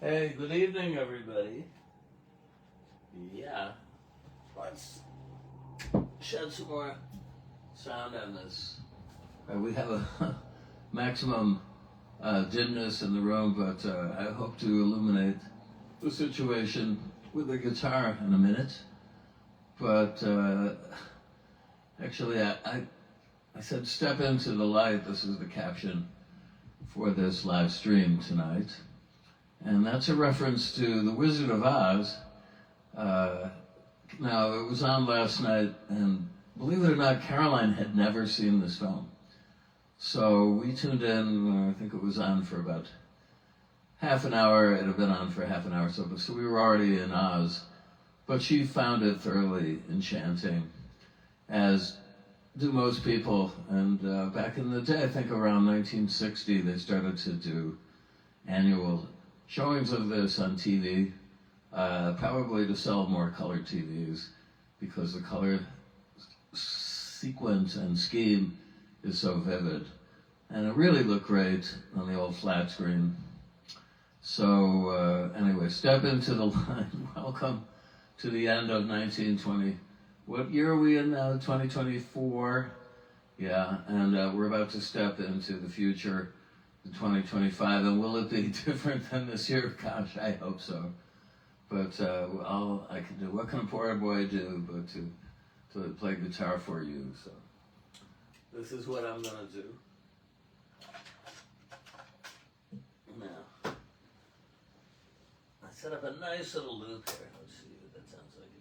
Hey, good evening, everybody. Yeah, let's shed some more sound on this. We have a maximum dimness in the room, but I hope to illuminate the situation with the guitar in a minute. But actually, I said step into the light. This is the caption for this live stream tonight. And that's a reference to The Wizard of Oz. Now, it was on last night, and believe it or not, Caroline had never seen this film. So we tuned in, I think it was on for about half an hour. It had been on for half an hour, so we were already in Oz. But she found it thoroughly enchanting, as do most people. And back in the day, I think around 1960, they started to do annual showings of this on TV, probably to sell more color TVs, because the color sequence and scheme is so vivid. And it really looked great on the old flat screen. So anyway, step into the line. Welcome to the end of 1920. What year are we in now? 2024? Yeah, and we're about to step into the future, 2025, and will it be different than this year? Gosh, I hope so. But all I can do, what can a poor boy do but to play guitar for you? So this is what I'm gonna do. Now, I set up a nice little loop here. Let's see what that sounds like.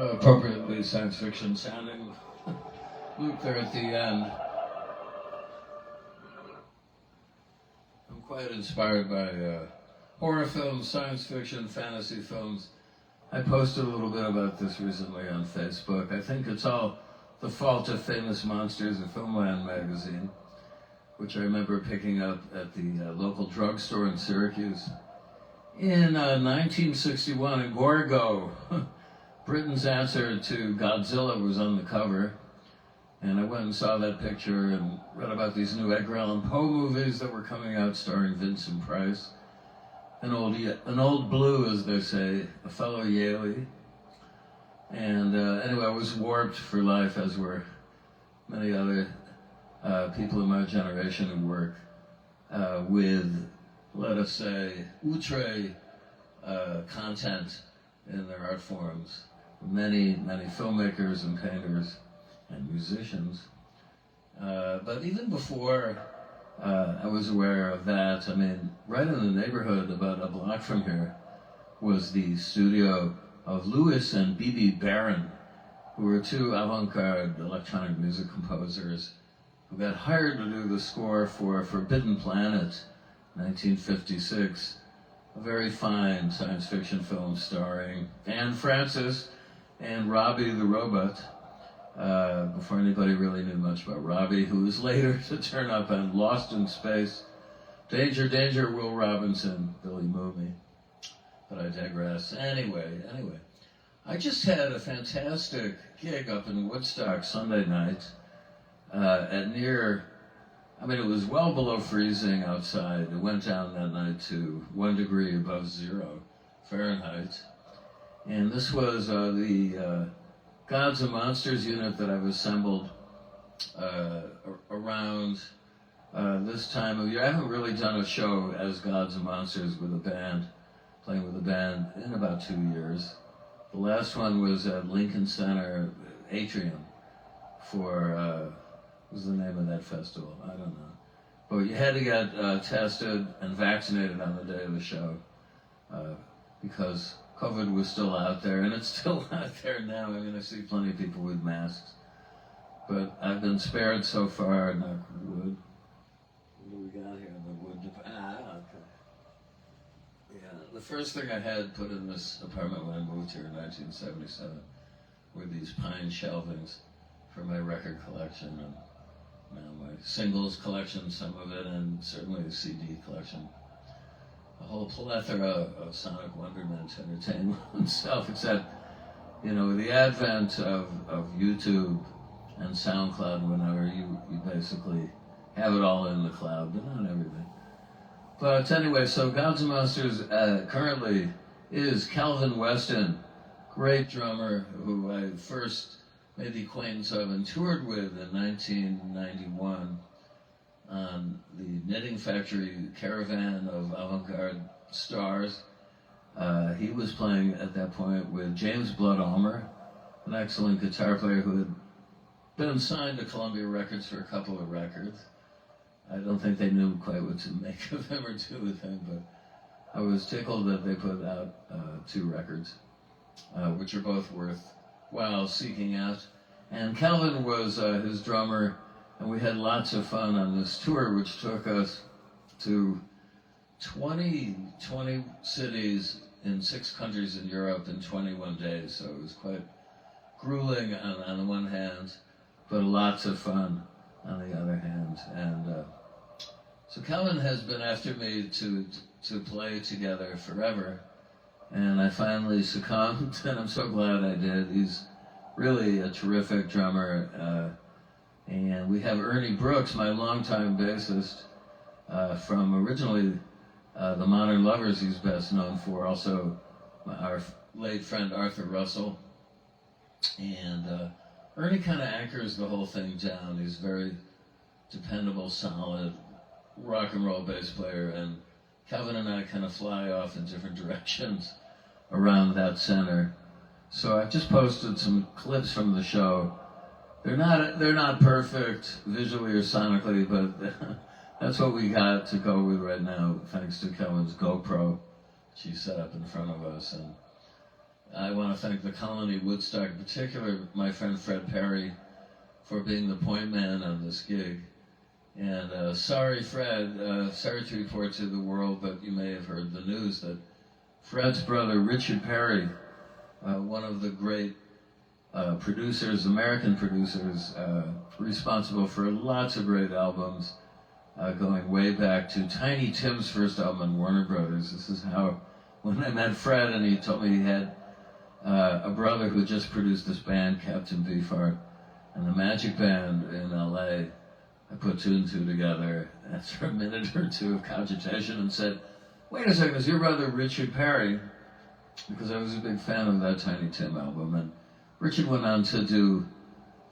Appropriately science fiction sounding Luke there at the end. I'm quite inspired by horror films, science fiction, fantasy films. I posted a little bit about this recently on Facebook. I think it's all the fault of Famous Monsters of Filmland magazine, which I remember picking up at the local drugstore in Syracuse. In 1961, in Gorgo, Britain's answer to Godzilla was on the cover, and I went and saw that picture and read about these new Edgar Allan Poe movies that were coming out starring Vincent Price, an old blue, as they say, a fellow Yaley. And anyway, I was warped for life, as were many other people in my generation who work with, let us say, outre content in their art forms. Many filmmakers and painters and musicians. But even before I was aware of that, I mean, right in the neighborhood, about a block from here, was the studio of Louis and Bibi Baron, who were two avant-garde electronic music composers who got hired to do the score for Forbidden Planet, 1956, a very fine science fiction film starring Anne Francis and Robbie the Robot, before anybody really knew much about Robbie, who was later to turn up on Lost in Space, Danger, Danger, Will Robinson, Billy Mooney. But I digress. Anyway, I just had a fantastic gig up in Woodstock Sunday night it was well below freezing outside. It went down that night to 1 degree above 0 Fahrenheit. And this was the Gods and Monsters unit that I've assembled around this time of year. I haven't really done a show as Gods and Monsters with a band, playing with a band, in about 2 years. The last one was at Lincoln Center Atrium for, what was the name of that festival? I don't know. But you had to get tested and vaccinated on the day of the show because COVID was still out there, and it's still out there now. I mean, I see plenty of people with masks. But I've been spared so far, knock wood. What do we got here? The wood. Okay. Yeah, the first thing I had put in this apartment when I moved here in 1977 were these pine shelvings for my record collection and my singles collection, some of it, and certainly the CD collection. A whole plethora of sonic wonderment to entertain oneself, except, with the advent of YouTube and SoundCloud and whatever, you basically have it all in the cloud, but not everything. But anyway, so Gods and Monsters currently is Calvin Weston, great drummer who I first made the acquaintance of and toured with in 1991 on the Knitting Factory caravan of avant-garde stars. He was playing at that point with James Blood Ulmer, an excellent guitar player who had been signed to Columbia Records for a couple of records. I don't think they knew quite what to make of him or do with him, but I was tickled that they put out 2 records, which are both worthwhile seeking out. And Calvin was his drummer, and we had lots of fun on this tour, which took us to 20 cities in 6 countries in Europe in 21 days. So it was quite grueling on the one hand, but lots of fun on the other hand. And so Calvin has been after me to play together forever, and I finally succumbed, and I'm so glad I did. He's really a terrific drummer, and we have Ernie Brooks, my longtime bassist, from originally the Modern Lovers he's best known for, also our late friend Arthur Russell. And Ernie kind of anchors the whole thing down. He's very dependable, solid, rock and roll bass player, and Calvin and I kind of fly off in different directions around that center. So I've just posted some clips from the show. They're not perfect visually or sonically, but that's what we got to go with right now, thanks to Kellen's GoPro she set up in front of us. And I want to thank the Colony Woodstock, in particular my friend Fred Perry, for being the point man on this gig. And sorry, Fred, sorry to report to the world, but you may have heard the news that Fred's brother, Richard Perry, one of the great producers, American producers, responsible for lots of great albums, going way back to Tiny Tim's first album on Warner Brothers. This is how, when I met Fred and he told me he had a brother who just produced this band, Captain Beefheart, and the Magic Band in LA, I put two and two together after a minute or two of cogitation and said, wait a second, is your brother Richard Perry? Because I was a big fan of that Tiny Tim album. And Richard went on to do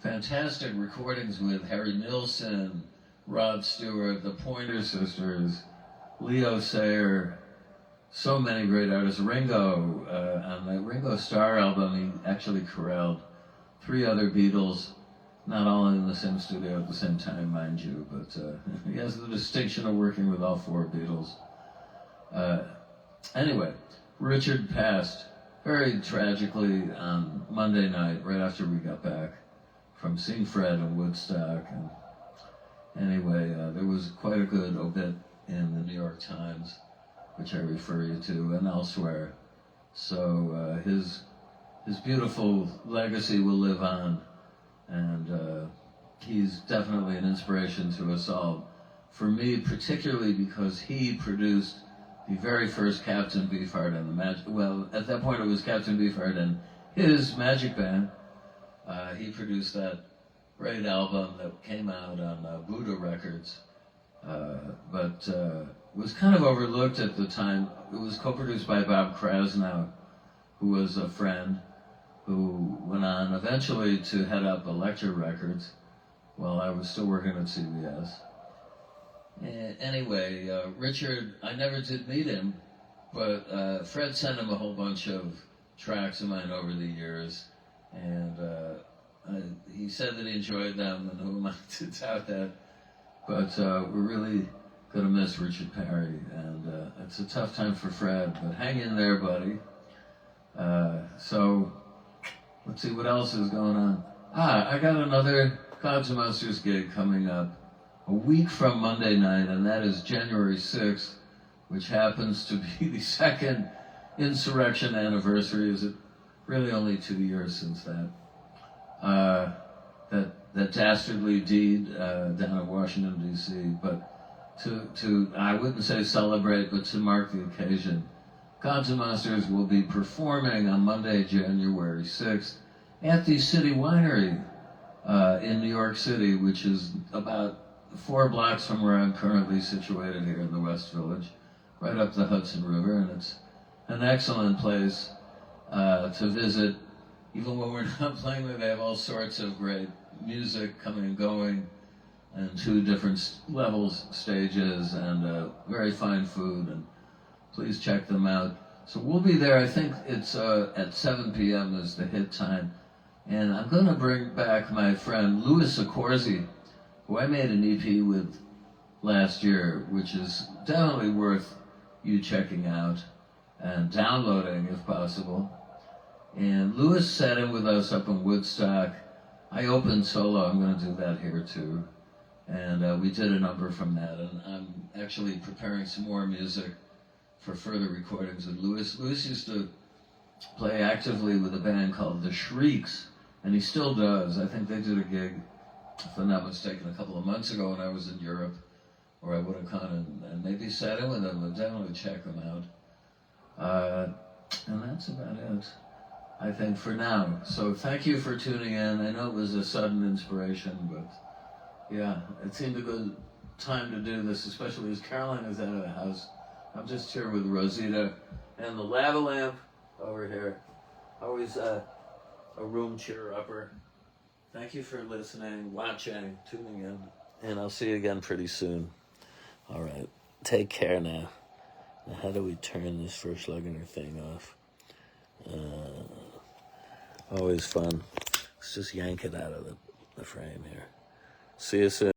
fantastic recordings with Harry Nilsson, Rod Stewart, the Pointer Sisters, Leo Sayer, so many great artists. Ringo, on the Ringo Starr album, he actually choraled 3 other Beatles, not all in the same studio at the same time, mind you, but he has the distinction of working with all 4 Beatles. Anyway, Richard passed very tragically on Monday night, right after we got back from seeing Fred in Woodstock. And anyway, there was quite a good obit in the New York Times, which I refer you to, and elsewhere. So his beautiful legacy will live on, and he's definitely an inspiration to us all. For me, particularly because he produced the very first Captain Beefheart and the Magic. Well, at that point it was Captain Beefheart and his Magic Band. He produced that great album that came out on Buddha Records, but was kind of overlooked at the time. It was co-produced by Bob Krasnow, who was a friend, who went on eventually to head up Elektra Records while I was still working at CBS. Anyway, Richard, I never did meet him, but Fred sent him a whole bunch of tracks of mine over the years, and he said that he enjoyed them, and who am I to doubt that? But we're really going to miss Richard Perry, and it's a tough time for Fred, but hang in there, buddy. So, let's see what else is going on. I got another Gods and Monsters gig coming up a week from Monday night, and that is January 6th, which happens to be the second insurrection anniversary. Is it really only 2 years since that? That dastardly deed down in Washington, D.C., but to I wouldn't say celebrate, but to mark the occasion, Gods and Monsters will be performing on Monday, January 6th at the City Winery in New York City, which is about 4 blocks from where I'm currently situated here in the West Village, right up the Hudson River, and it's an excellent place to visit. Even when we're not playing there, they have all sorts of great music coming and going, and 2 different levels, stages, and very fine food, and please check them out. So we'll be there. I think it's at 7 p.m. is the hit time, and I'm going to bring back my friend Louis Accorsi, who I made an EP with last year, which is definitely worth you checking out and downloading if possible. And Louis sat in with us up in Woodstock. I opened solo, I'm going to do that here too. And we did a number from that, and I'm actually preparing some more music for further recordings with Louis. Louis used to play actively with a band called The Shrieks, and he still does. I think they did a gig, if I'm not mistaken, a couple of months ago when I was in Europe, or I would have gone and maybe sat in with them, but definitely check them out. And that's about it, I think, for now. So thank you for tuning in. I know it was a sudden inspiration, but yeah, it seemed a good time to do this, especially as Caroline is out of the house. I'm just here with Rosita and the lava lamp over here. Always a room cheer-upper. Thank you for listening, watching, tuning in, and I'll see you again pretty soon. All right, take care now. Now, how do we turn this first Luganer thing off? Always fun. Let's just yank it out of the frame here. See you soon.